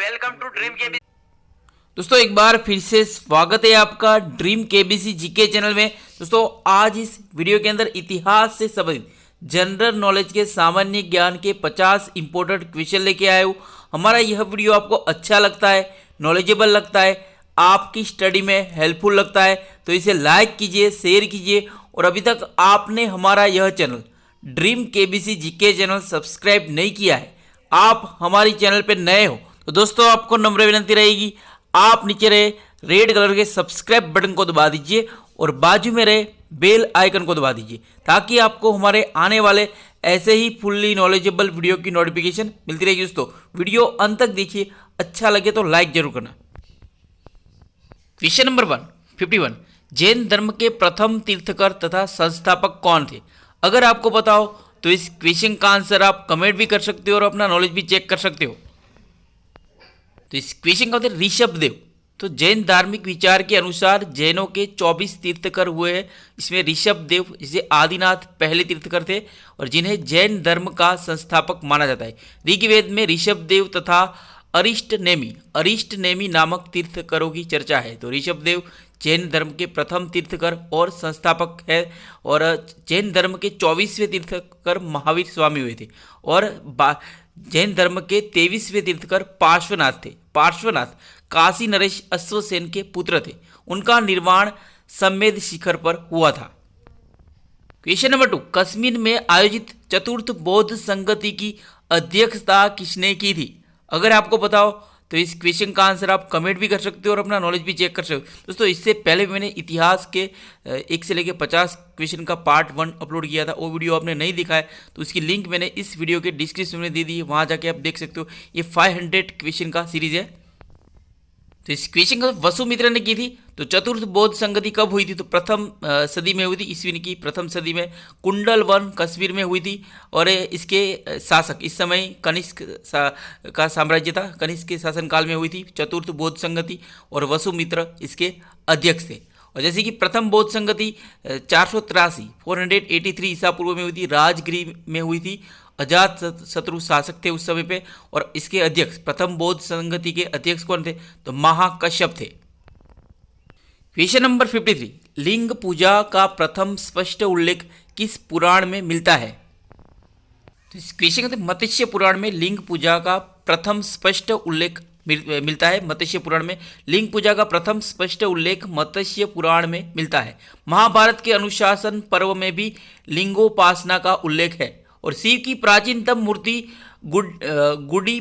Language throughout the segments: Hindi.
Welcome to dream KBC. दोस्तों एक बार फिर से स्वागत है आपका ड्रीम केबीसी जीके चैनल में। दोस्तों आज इस वीडियो के अंदर इतिहास से संबंधित जनरल नॉलेज के सामान्य ज्ञान के 50 इंपॉर्टेंट क्वेश्चन लेके आए हूँ। हमारा यह वीडियो आपको अच्छा लगता है, नॉलेजेबल लगता है, आपकी स्टडी में हेल्पफुल लगता है तो इसे लाइक कीजिए, शेयर कीजिए। और अभी तक आपने हमारा यह channel dream KBC GK channel subscribe नहीं किया है, आप हमारी चैनल पर नए हो तो दोस्तों आपको नम्र विनती रहेगी, आप नीचे रहे रेड कलर के सब्सक्राइब बटन को दबा दीजिए और बाजू में रहे बेल आइकन को दबा दीजिए ताकि आपको हमारे आने वाले ऐसे ही फुल्ली नॉलेजेबल वीडियो की नोटिफिकेशन मिलती रहेगी। दोस्तों वीडियो अंत तक देखिए, अच्छा लगे तो लाइक जरूर करना। क्वेश्चन नंबर 151, जैन धर्म के प्रथम तीर्थकर तथा संस्थापक कौन थे? अगर आपको पता हो तो इस क्वेश्चन का आंसर आप कमेंट भी कर सकते हो और अपना नॉलेज भी चेक कर सकते हो। तो इस क्वेश्चन का उत्तर ऋषभ देव। तो जैन धार्मिक विचार के अनुसार जैनों के 24 तीर्थकर हुए हैं। इसमें ऋषभ देव जिसे आदिनाथ पहले तीर्थकर थे और जिन्हें जैन धर्म का संस्थापक माना जाता है। ऋग्वेद में ऋषभ देव तथा अरिष्टनेमी नामक तीर्थकरों की चर्चा है। तो ऋषभ देव जैन धर्म के प्रथम तीर्थकर और संस्थापक है और जैन धर्म के 24वें तीर्थकर महावीर स्वामी हुए थे और जैन धर्म के 23वें तीर्थकर पार्श्वनाथ थे। पार्श्वनाथ काशी नरेश अश्वसेन के पुत्र थे। उनका निर्वाण सम्मेद शिखर पर हुआ था। क्वेश्चन नंबर 2, कश्मीर में आयोजित चतुर्थ बौद्ध संगति की अध्यक्षता किसने की थी? अगर आपको पता हो तो इस क्वेश्चन का आंसर आप कमेंट भी कर सकते हो और अपना नॉलेज भी चेक कर सकते हो। दोस्तों इससे पहले मैंने इतिहास के 1 से लेकर 50 क्वेश्चन का पार्ट 1 अपलोड किया था, वो वीडियो आपने नहीं देखा है तो उसकी लिंक मैंने इस वीडियो के डिस्क्रिप्शन में दे दी है, वहाँ जाके आप देख सकते हो। ये 500 क्वेश्चन का सीरीज है। तो इस क्वेश्चन का वसुमित्र ने की थी। तो चतुर्थ बौद्ध संगति कब हुई थी? तो प्रथम सदी में हुई थी, ईस्वी की प्रथम सदी में कुंडल वन कश्मीर में हुई थी और इसके शासक इस समय कनिष्क का साम्राज्य था, कनिष्क के शासनकाल में हुई थी चतुर्थ बौद्ध संगति और वसुमित्र इसके अध्यक्ष थे। और जैसे कि प्रथम बौद्ध संगति 483 ईसा पूर्व में हुई थी, राजगिरी में हुई थी, अजात शत्रु शासक थे उस समय पे और इसके अध्यक्ष प्रथम बौद्ध संगति के अध्यक्ष कौन थे? तो महाकश्यप थे। क्वेश्चन नंबर 53, लिंग पूजा का प्रथम स्पष्ट उल्लेख किस पुराण में मिलता है? तो इस क्वेश्चन का मत्स्य पुराण में लिंग पूजा का प्रथम स्पष्ट उल्लेख मिलता है। मत्स्य पुराण में लिंग पूजा का प्रथम स्पष्ट उल्लेख मत्स्य पुराण में मिलता है। महाभारत के अनुशासन पर्व में भी लिंगोपासना का उल्लेख है और शिव की प्राचीनतम मूर्ति गुडी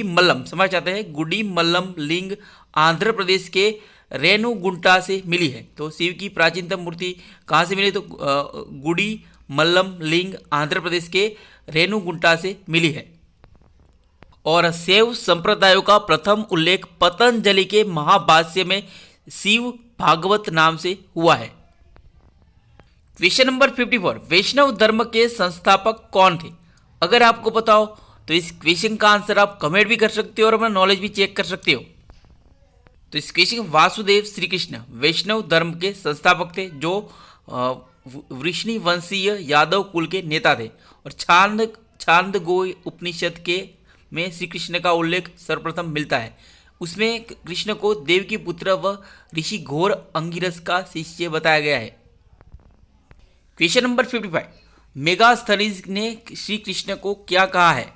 मल्लम समझ जाते हैं, गुडी मल्लम लिंग आंध्र प्रदेश के रेणुगुंटा से मिली है। तो शिव की प्राचीनतम मूर्ति कहाँ से मिली? तो गुडी मल्लम लिंग आंध्र प्रदेश के रेणुगुंटा से मिली है। और शैव संप्रदायों का प्रथम उल्लेख पतंजलि के महाभाष्य में शिव भागवत नाम से हुआ है। क्वेश्चन नंबर 54, वैष्णव धर्म के संस्थापक कौन थे? अगर आपको पता हो तो इस क्वेश्चन का आंसर आप कमेंट भी कर सकते हो और अपना नॉलेज भी चेक कर सकते हो। तो इस क्वेश्चन वासुदेव श्री कृष्ण वैष्णव धर्म के संस्थापक थे जो वृष्णि वंशीय यादव कुल के नेता थे। और छांदोग्य उपनिषद के में श्री कृष्ण का उल्लेख सर्वप्रथम मिलता है। उसमें कृष्ण को देव की पुत्र व ऋषि घोर अंगिरस का शिष्य बताया गया है। क्वेश्चन नंबर 55, मेगास्थनीज ने श्री कृष्ण को क्या कहा है?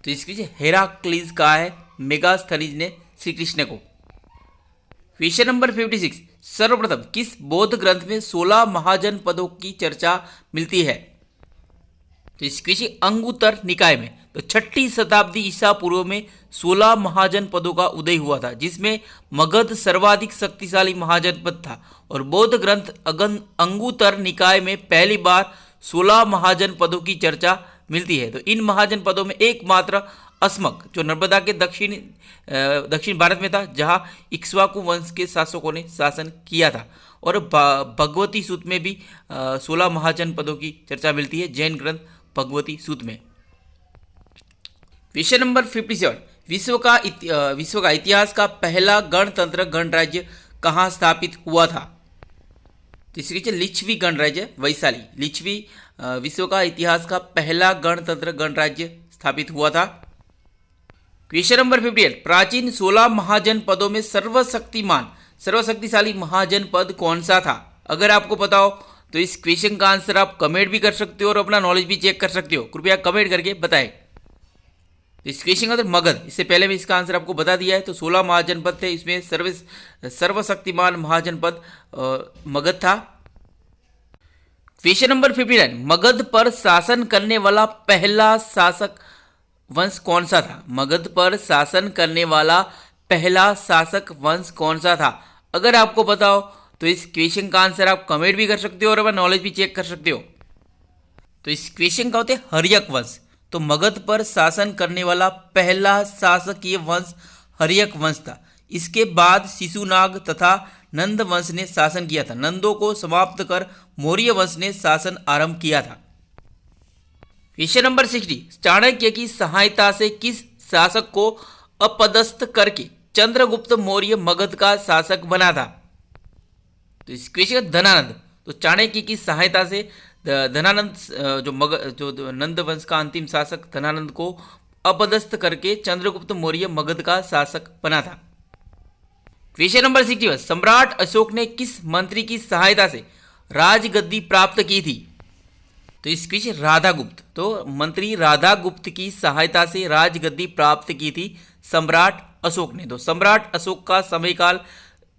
तो इसके हेराक्लीज कहा है मेगास्थनीज ने श्री कृष्ण को। क्वेश्चन नंबर 56, सर्वप्रथम किस बौद्ध ग्रंथ में 16 महाजनपदों की चर्चा मिलती है? तो इस क्वेश्चन अंगुत्तर निकाय में। तो 6ठी शताब्दी ईसा पूर्व में 16 महाजनपदों का उदय हुआ था जिसमें मगध सर्वाधिक शक्तिशाली महाजनपद था और बौद्ध ग्रंथ अंगुत्तर निकाय में पहली बार 16 महाजनपदों की चर्चा मिलती है। तो इन महाजनपदों में एकमात्र अस्मक जो नर्मदा के दक्षिण भारत में था जहां इक्ष्वाकु वंश के शासकों ने शासन किया था। और भगवती सूत में भी 16 महाजनपदों की चर्चा मिलती है जैन ग्रंथ भगवती सूत में। क्वेश्चन नंबर 57, विश्व का इतिहास का पहला गणतंत्र गणराज्य कहाँ स्थापित हुआ था? तो इसके लिच्छवी गणराज्य वैशाली। लिच्छवी विश्व का इतिहास का पहला गणतंत्र गणराज्य स्थापित हुआ था। क्वेश्चन नंबर 58, प्राचीन 16 महाजनपदों में सर्वशक्तिशाली महाजनपद कौन सा था? अगर आपको पता हो तो इस क्वेश्चन का आंसर आप कमेंट भी कर सकते हो और अपना नॉलेज भी चेक कर सकते हो। कृपया कमेंट करके बताएं। तो इस क्वेश्चन का आंसर मगध। इससे पहले मैं इसका आंसर आपको बता दिया है। तो 16 महाजनपद थे, इसमें सर्वशक्तिमान महाजनपद मगध था। क्वेश्चन नंबर 59, मगध पर शासन करने वाला पहला शासक वंश कौन सा था? मगध पर शासन करने वाला पहला शासक वंश कौन सा था? अगर आपको पता हो तो इस क्वेश्चन का आंसर आप कमेंट भी कर सकते हो और अपना नॉलेज भी चेक कर सकते हो। तो इस क्वेश्चन का होता है हर्यक वंश। तो मगध पर शासन करने वाला पहला शासक ये वंश हर्यक वंश था। इसके बाद शिशुनाग तथा नंद वंश ने शासन किया था। नंदों को समाप्त कर मौर्य वंश ने शासन आरंभ किया था। क्वेश्चन नंबर 60, चाणक्य की सहायता से किस शासक को अपदस्थ करके चंद्रगुप्त मौर्य मगध का शासक बना था? तो इस क्वेश्चन धनानंद। तो चाणक्य की सहायता से धनानंद जो नंद वंश का अंतिम शासक धनानंद को अपदस्थ करके चंद्रगुप्त मौर्य मगध का शासक बना था। क्वेश्चन नंबर 61, सम्राट अशोक ने किस मंत्री की सहायता से राजगद्दी प्राप्त की थी? तो इस क्वेश्चन राधागुप्त। तो मंत्री राधागुप्त की सहायता से राजगद्दी प्राप्त की थी सम्राट अशोक ने। तो सम्राट अशोक का समयकाल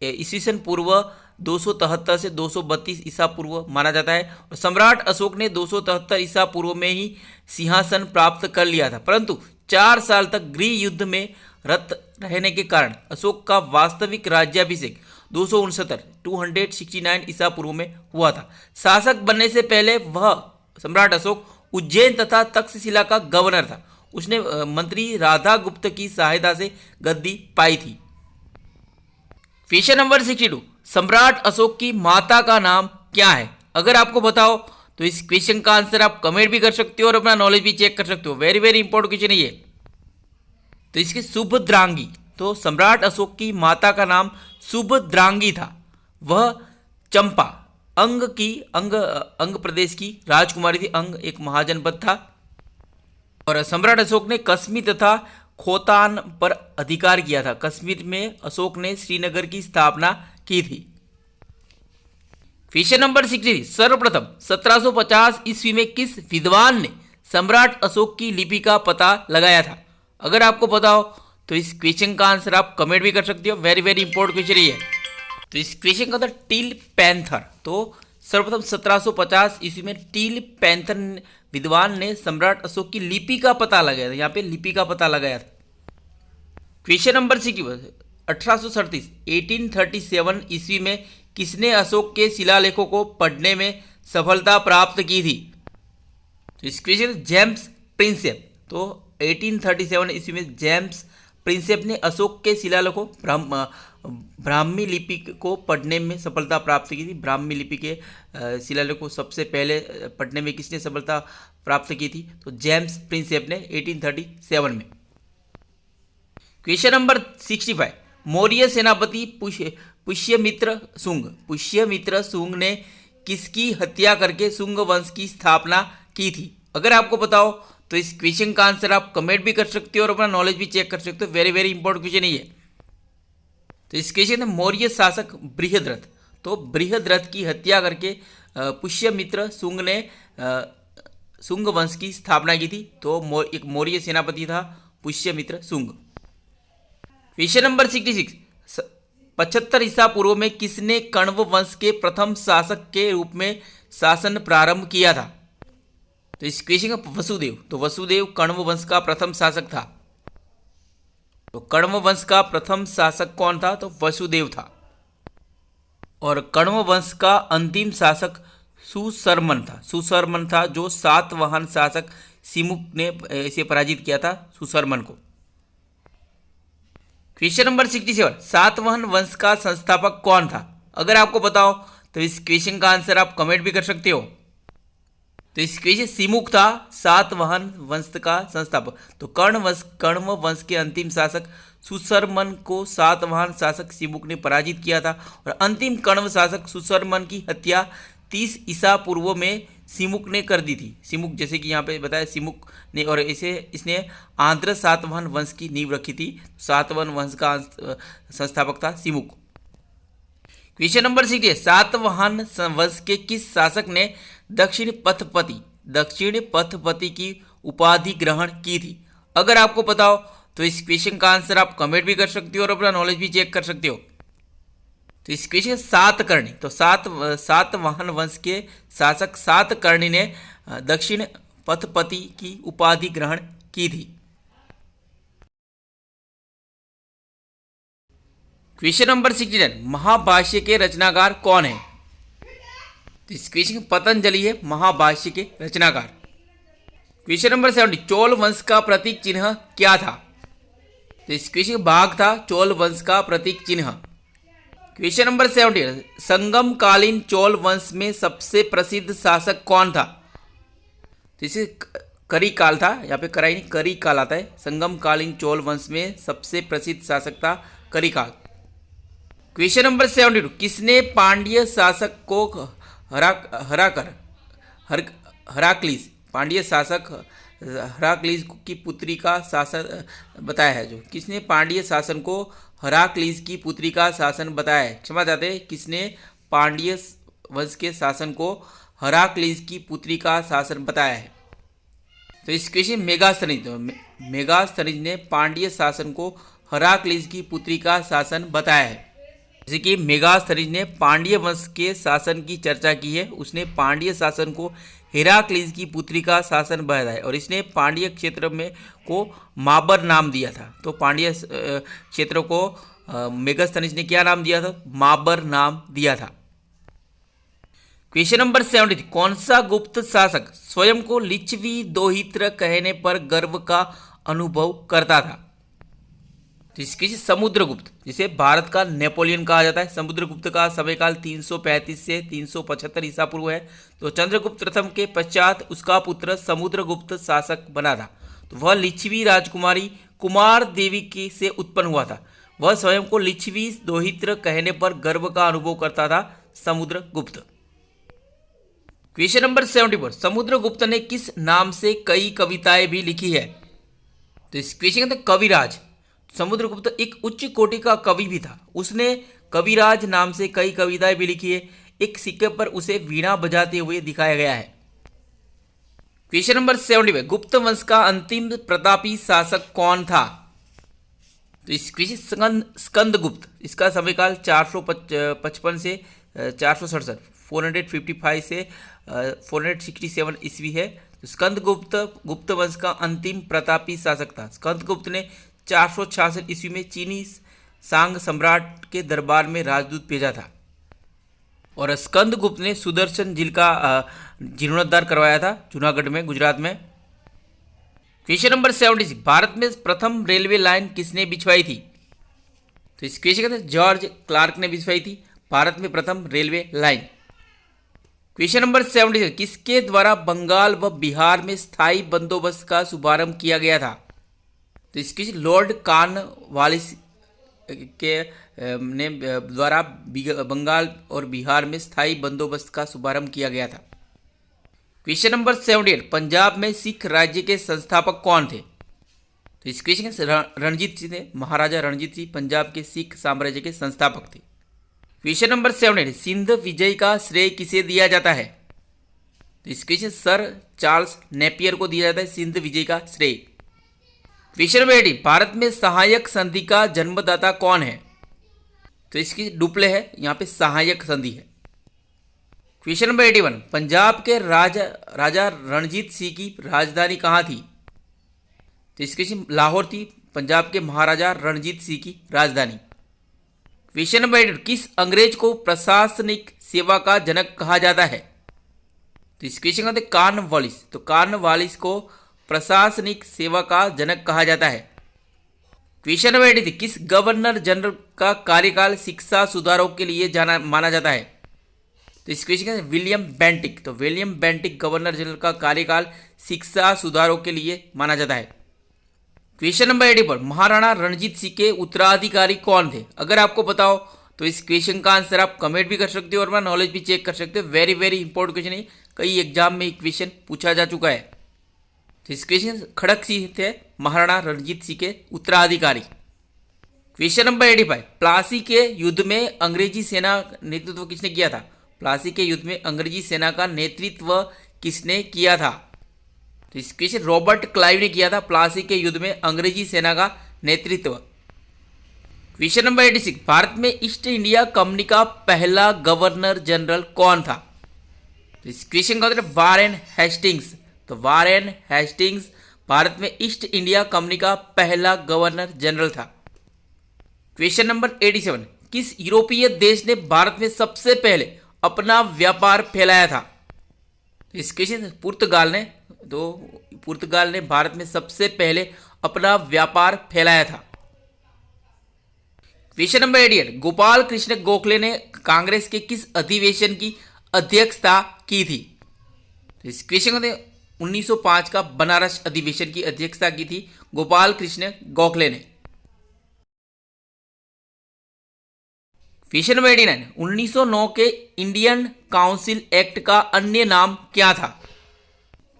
ईस्वी सन पूर्व 273 से 232 ईसा पूर्व माना जाता है। और सम्राट अशोक ने 273 ईसा पूर्व में ही सिंहासन प्राप्त कर लिया था, परंतु 4 साल तक गृह युद्ध में रत रहने के कारण अशोक का वास्तविक राज्याभिषेक 269 ईसा पूर्व में हुआ था। शासक बनने से पहले वह सम्राट अशोक उज्जैन तथा तक्षशिला का गवर्नर था। उसने मंत्री राधागुप्त की सहायता से गद्दी पाई थी। क्वेश्चन नंबर 62, सम्राट अशोक की माता का नाम क्या है? अगर आपको बताओ तो इस क्वेश्चन का आंसर आप कमेंट भी कर सकते हो और अपना नॉलेज भी चेक कर सकते हो। वेरी वेरी इंपॉर्टेंट क्वेश्चन है ये। तो इसकी सुभद्रांगी। तो सम्राट अशोक की माता का नाम सुभद्रांगी था। वह चंपा अंग प्रदेश की राजकुमारी थी। अंग एक महाजनपद था। और सम्राट अशोक ने कश्मीर तथा खोतान पर अधिकार किया था। कश्मीर में अशोक ने श्रीनगर की स्थापना की थी। क्वेश्चन नंबर 63, सर्वप्रथम 1750 ईस्वी में किस विद्वान ने सम्राट अशोक की लिपि का पता लगाया था? अगर आपको पता हो तो इस क्वेश्चन का आंसर आप कमेंट भी कर सकते हो। वेरी वेरी इंपॉर्टेंट क्वेश्चन है। तो इस क्वेश्चन का था टील पैंथर। तो सर्वप्रथम 1750 ईस्वी में टील पैंथर विद्वान ने सम्राट अशोक की लिपि का पता लगाया था। यहाँ पे लिपि का पता लगाया था। क्वेश्चन नंबर 61, 1837 ईस्वी में किसने अशोक के शिलालेखों को पढ़ने में सफलता प्राप्त की थी? तो इस क्वेश्चन जेम्स प्रिंसेप। तो 1837 ईस्वी में जेम्स प्रिंसेप ने अशोक के शिलालेखों ब्राह्मी लिपि को पढ़ने में सफलता प्राप्त की थी। ब्राह्मी लिपि के शिलालेख को सबसे पहले पढ़ने में किसने सफलता प्राप्त की थी? तो जेम्स प्रिंसेप ने 1837 में। क्वेश्चन नंबर 65, मौर्य सेनापति पुष्यमित्र शुंग ने किसकी हत्या करके शुंग वंश की स्थापना की थी? अगर आपको पता हो तो इस क्वेश्चन का आंसर आप कमेंट भी कर सकते हो और अपना नॉलेज भी चेक कर सकते हो। वेरी वेरी इंपॉर्टेंट क्वेश्चन है ये। तो इस क्वेश्चन में मौर्य शासक बृहद्रथ। तो बृहद्रथ की हत्या करके पुष्यमित्र शुंग ने शुंग वंश की स्थापना की थी। तो एक मौर्य सेनापति था पुष्यमित्र शुंग। क्वेश्चन नंबर 66, 75 ईसा पूर्व में किसने कण्व वंश के प्रथम शासक के रूप में शासन प्रारंभ किया था? तो इस क्वेश्चन का वसुदेव। तो वसुदेव कण्व वंश का प्रथम शासक था। तो कण्व वंश का प्रथम शासक कौन था? तो वसुदेव था। और कण्व वंश का अंतिम शासक सुशर्मन था जो सातवाहन शासक सिमुक ने इसे पराजित किया था, सुशर्मन को। क्वेश्चन नंबर 67, सातवाहन वंश का संस्थापक कौन था? अगर आपको पता हो तो इस क्वेश्चन का आंसर आप कमेंट भी कर सकते हो। तो इस क्वेश्चन सिमुक था सातवाहन वंश का संस्थापक। तो कण्व वंश के अंतिम शासक सुशर्मन को सातवाहन शासक सिमुक ने पराजित किया था। और अंतिम कण्व शासक सुशर्मन की हत्या 30 ईसा पूर्व में सिमुक ने कर दी थी। सिमुक, जैसे कि यहाँ पे बताया सिमुक ने, और इसने आंध्र सातवाहन वंश की नींव रखी थी। सातवाहन वंश का संस्थापक था सिमुक। क्वेश्चन नंबर 6 है, सातवाहन वंश के किस शासक ने दक्षिण पथपति की उपाधि ग्रहण की थी? अगर आपको पता हो तो इस क्वेश्चन का आंसर आप कमेंट भी कर सकते हो और अपना नॉलेज भी चेक कर सकते हो। तो इस क्वेश्चन सातकर्णी, तो सातवाहन वंश के शासक सातकर्णी ने दक्षिण पथपति की उपाधि ग्रहण की थी। क्वेश्चन नंबर 69, महाभाष्य के रचनाकार कौन है? तो इस क्वेश्चन पतंजलि है महाभाष्य के रचनाकार। क्वेश्चन नंबर 70, चोल वंश का प्रतीक चिन्ह क्या था? तो इस क्वेश्चन बाघ था चोल वंश का प्रतीक चिन्ह। क्वेश्चन नंबर 70, संगम कालीन चोल वंश में सबसे प्रसिद्ध शासक कौन था? तो इसे करिकाल था, यहाँ पे कराई नहीं करिकाल आता है। संगम कालीन चोल वंश में सबसे प्रसिद्ध शासक था करिकाल। क्वेश्चन नंबर 72, किसने पांड्य शासक को हराक्लीस, पांड्य शासक हराक्लीस की पुत्री का शासन बताया है? जो किसने पांड्य शासन को हराक्लीस की पुत्री का शासन बताया है? क्षमा चाहते हैं, किसने पांड्य वंश के शासन को हराक्लीस की पुत्री का शासन बताया है? तो इस क्वेश्चन मेगास्थनीज ने पांड्य शासन को हराक्लीस की पुत्री का शासन बताया है। जैसे कि मेगास्थनीज ने पांड्य वंश के शासन की चर्चा की है, उसने पांड्य शासन को हेराक्लीस की पुत्री का शासन बताया है, और इसने पांड्य क्षेत्र में को माबर नाम दिया था। तो पांड्य क्षेत्र को मेगास्थनीज ने क्या नाम दिया था? माबर नाम दिया था। क्वेश्चन नंबर 73, कौन सा गुप्त शासक स्वयं को लिच्छवी दोहित्र कहने पर गर्व का अनुभव करता था? तो इसकी समुद्रगुप्त, जिसे भारत का नेपोलियन कहा जाता है। समुद्रगुप्त का समयकाल 335 से 375 ईसा पूर्व है। तो चंद्रगुप्त प्रथम के पश्चात उसका पुत्र समुद्रगुप्त शासक बना था। तो वह लिच्छवी राजकुमारी कुमार देवी की से उत्पन्न हुआ था। वह स्वयं को लिच्छवी दोहित्र कहने पर गर्व का अनुभव करता था समुद्रगुप्त। क्वेश्चन नंबर 74, समुद्रगुप्त ने किस नाम से कई कविताएं भी लिखी है? तो इस क्वेश्चन का कविराज। समुद्रगुप्त एक उच्च कोटि का कवि भी था। उसने कविराज नाम से कई कविताएं भी लिखी है। एक सिक्के पर उसे वीणा बजाते हुए दिखाया गया है। क्वेश्चन नंबर 75, गुप्त वंश का अंतिम प्रतापी शासक कौन था? तो इस क्वेश्चन स्कंदगुप्त, इसका समयकाल 455 से 467, 455 से 467 ईस्वी है। तो स्कंदगुप्त गुप्त वंश का अंतिम प्रतापी शासक था। स्कंदगुप्त ने 466 ईस्वी में चीनी सांग सम्राट के दरबार में राजदूत भेजा था, और स्कंदगुप्त ने सुदर्शन झील का जीर्णोद्धार करवाया था जूनागढ़ में, गुजरात में। क्वेश्चन नंबर 76, भारत में प्रथम रेलवे लाइन किसने बिछवाई थी? तो इस क्वेश्चन का जॉर्ज क्लार्क ने बिछवाई थी भारत में प्रथम रेलवे लाइन। क्वेश्चन नंबर 76, किसके द्वारा बंगाल व बिहार में स्थायी बंदोबस्त का शुभारंभ किया गया था? तो इसकी लॉर्ड कॉर्नवालिस के ने द्वारा बंगाल और बिहार में स्थायी बंदोबस्त का शुभारंभ किया गया था। क्वेश्चन नंबर 78, पंजाब में सिख राज्य के संस्थापक कौन थे? तो इस क्वेश्चन रणजीत सिंह थे। महाराजा रणजीत सिंह पंजाब के सिख साम्राज्य के संस्थापक थे। क्वेश्चन नंबर 78, सिंध विजय का श्रेय किसे दिया जाता है? तो इस क्वेश्चन सर चार्ल्स नेपियर को दिया जाता है सिंध विजय का श्रेय। क्वेश्चन नंबर 80, भारत में सहायक संधि का जन्मदाता कौन है? तो इसकी डुप्ले है, यहाँ पे सहायक संधि है। क्वेश्चन नंबर 81, पंजाब के राजा रणजीत सिंह की राजधानी कहाँ थी? तो इसकी लाहौर थी, पंजाब के महाराजा रणजीत सिंह की राजधानी। क्वेश्चन नंबर 82, किस अंग्रेज को प्रशासनिक सेवा का जनक कहा जाता है? तो इस क्वेश्चन का कॉर्नवालिस। तो कॉर्नवालिस को प्रशासनिक सेवा का जनक कहा जाता है। क्वेश्चन नंबर 83, किस गवर्नर जनरल का कार्यकाल शिक्षा सुधारों के लिए माना जाता है? तो इस क्वेश्चन का विलियम बेंटिक। तो विलियम बेंटिक गवर्नर जनरल का कार्यकाल शिक्षा सुधारों के लिए माना जाता है। क्वेश्चन नंबर 84, महाराणा रणजीत सिंह के उत्तराधिकारी कौन थे? अगर आपको पता हो तो इस क्वेश्चन का आंसर आप कमेंट भी कर सकते हो और अपना नॉलेज भी चेक कर सकते हो। वेरी वेरी इंपॉर्टेंट क्वेश्चन है, कई एग्जाम में क्वेश्चन पूछा जा चुका है। तो इस क्वेश्चन खड़क सिंह थे महाराणा रणजीत सिंह के उत्तराधिकारी। क्वेश्चन नंबर 85, प्लासी के युद्ध में अंग्रेजी सेना नेतृत्व किसने किया था? प्लासी के युद्ध में अंग्रेजी सेना का नेतृत्व किसने किया था? तो इस क्वेश्चन रॉबर्ट क्लाइव ने किया था प्लासी के युद्ध में अंग्रेजी सेना का नेतृत्व। क्वेश्चन नंबर 86, भारत में ईस्ट इंडिया कंपनी का पहला गवर्नर जनरल कौन था? तो इस क्वेश्चन का उत्तर वारेन हेस्टिंग्स। तो वारेन हेस्टिंग्स भारत में ईस्ट इंडिया कंपनी का पहला गवर्नर जनरल था। क्वेश्चन नंबर 87, किस यूरोपीय देश ने भारत में सबसे पहले अपना व्यापार फैलाया था? इस क्वेश्चन पुर्तगाल ने। तो पुर्तगाल ने भारत में सबसे पहले अपना व्यापार फैलाया था। क्वेश्चन नंबर 88, गोपाल कृष्ण गोखले ने कांग्रेस के किस अधिवेशन की अध्यक्षता की थी? तो इस क्वेश्चन में 1905 का बनारस अधिवेशन की अध्यक्षता की थी गोपाल कृष्ण गोखले ने। क्वेश्चन नंबर 89, 1909 के इंडियन काउंसिल एक्ट का अन्य नाम क्या था?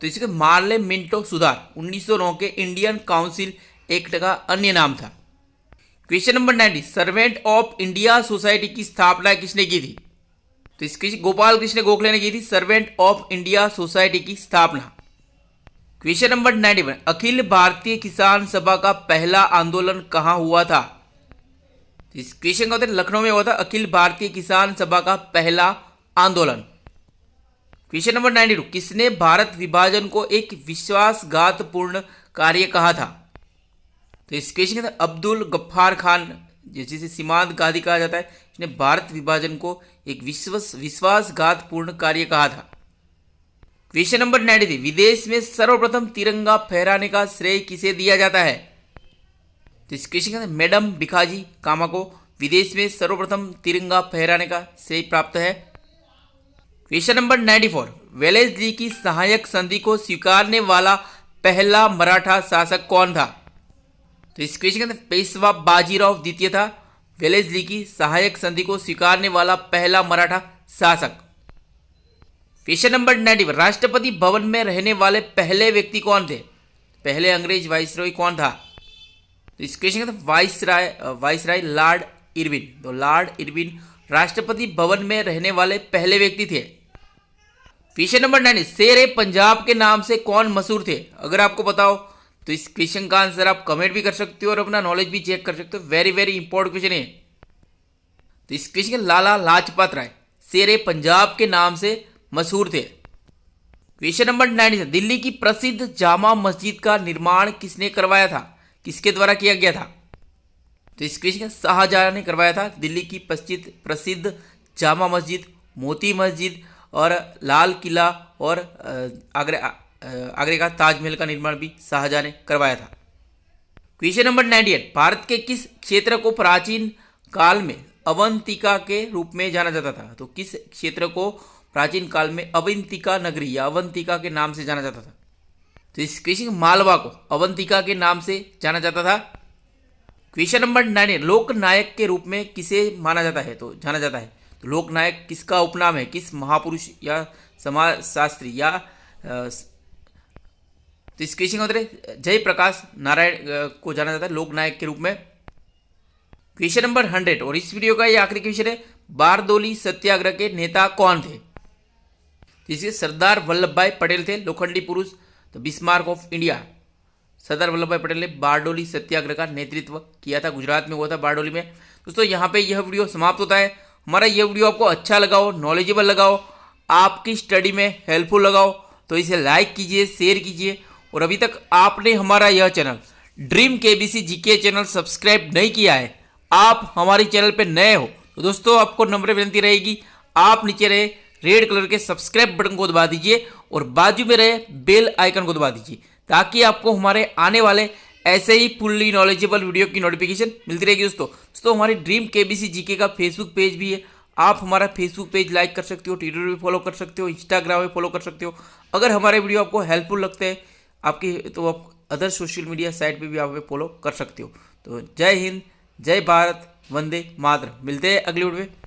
तो इसके मार्ले मिंटो सुधार 1909 के इंडियन काउंसिल एक्ट का अन्य नाम था। Question number 90, servant of India society की स्थापना किसने की थी? तो इसकी गोपाल कृष्ण गोखले ने की थी सर्वेंट ऑफ इंडिया सोसाइटी की स्थापना। क्वेश्चन नंबर 91, अखिल भारतीय किसान सभा का पहला आंदोलन कहां हुआ था? इस क्वेश्चन का उत्तर लखनऊ में हुआ था अखिल भारतीय किसान सभा का पहला आंदोलन। क्वेश्चन नंबर 92, किसने भारत विभाजन को एक विश्वासघातपूर्ण कार्य कहा था? तो इस क्वेश्चन के अंदर अब्दुल गफ्फार खान, जिसे सीमांत गांधी कहा जाता है, इसने भारत विभाजन को एक विश्वासघातपूर्ण कार्य कहा था। क्वेश्चन नंबर 93, विदेश में सर्वप्रथम तिरंगा फहराने का श्रेय किसे दिया जाता है? तो इस क्वेश्चन के अंदर मैडम भिखाजी कामा को विदेश में सर्वप्रथम तिरंगा फहराने का श्रेय प्राप्त है। क्वेश्चन नंबर 94, वेलेस्ली की सहायक संधि को स्वीकारने वाला पहला मराठा शासक कौन था? तो इस क्वेश्चन के अंदर पेशवा बाजीराव द्वितीय था वेलेस्ली की सहायक संधि को स्वीकारने वाला पहला मराठा शासक। क्वेश्चन नंबर 95, राष्ट्रपति भवन में रहने वाले पहले व्यक्ति कौन थे? पहले अंग्रेज वाइसरॉय कौन था? तो इस क्वेश्चन का वाइसराय लॉर्ड इरविन। तो लॉर्ड इरविन राष्ट्रपति भवन में रहने वाले पहले व्यक्ति थे। क्वेश्चन नंबर 9, शेर पंजाब के नाम से कौन मशहूर थे? अगर आपको बताओ तो इस क्वेश्चन का आंसर आप कमेंट भी कर सकते हो और अपना नॉलेज भी चेक कर सकते हो। वेरी वेरी इंपॉर्टेंट क्वेश्चन है। तो इस क्वेश्चन लाला लाजपत राय शेर पंजाब के नाम से मशहूर थे। क्वेश्चन नंबर 9, दिल्ली की प्रसिद्ध जामा मस्जिद का निर्माण किसने करवाया था? किसके द्वारा किया गया था? तो इस क्वेश्चन शाहजहां ने करवाया था। दिल्ली की प्रसिद्ध जामा मस्जिद, मोती मस्जिद और लाल किला और आगरे का ताजमहल का निर्माण भी शाहजहां ने करवाया था। क्वेश्चन नंबर 98, भारत के किस क्षेत्र को प्राचीन काल में अवंतिका के रूप में जाना जाता था? तो किस क्षेत्र को प्राचीन काल में अवंतिका नगरी या अवंतिका के नाम से जाना जाता था? तो इस क्वेश्चन मालवा को अवंतिका के नाम से जाना जाता था। क्वेश्चन नंबर 9, लोकनायक के रूप में किसे माना जाता है? तो जाना जाता है। तो लोकनायक किसका उपनाम है? किस महापुरुष या समाजशास्त्री या तो इस क्वेश्चन का उत्तर जयप्रकाश नारायण को जाना जाता है लोकनायक के रूप में। क्वेश्चन नंबर 100 और इस वीडियो का ये आखिरी क्वेश्चन है, बारदोली सत्याग्रह के नेता कौन थे? इसके सरदार वल्लभ भाई पटेल थे, लोखंडी पुरुष। तो Bismarck of India Sardar Vallabh भाई पटेल ने बारडोली सत्याग्रह का नेतृत्व किया था, गुजरात में हुआ था बारडोली में। दोस्तों यहाँ पे यह वीडियो समाप्त होता है। हमारा यह वीडियो आपको अच्छा लगा हो, नॉलेजेबल लगा हो, आपकी स्टडी में हेल्पफुल लगा हो तो इसे लाइक कीजिए, शेयर कीजिए। और अभी तक आपने हमारा यह channel dream KBC GK channel subscribe नहीं किया है, आप हमारे चैनल पर नए हो तो दोस्तों आपको नम्र विनती रहेगी, आप नीचे रहे रेड कलर के सब्सक्राइब बटन को दबा दीजिए और बाजू में रहे बेल आइकन को दबा दीजिए ताकि आपको हमारे आने वाले ऐसे ही फुल्ली नॉलेजेबल वीडियो की नोटिफिकेशन मिलती रहेगी। दोस्तों हमारी ड्रीम केबीसी जीके का फेसबुक पेज भी है, आप हमारा फेसबुक पेज लाइक कर सकते हो, ट्विटर भी फॉलो कर सकते हो, इंस्टाग्राम भी फॉलो कर सकते हो। अगर हमारे वीडियो आपको हेल्पफुल लगते हैं आपकी तो आप अदर सोशल मीडिया साइट पर भी आप हमें फॉलो कर सकते हो। तो जय हिंद, जय भारत, वंदे मातरम। मिलते हैं अगली वीडियो में।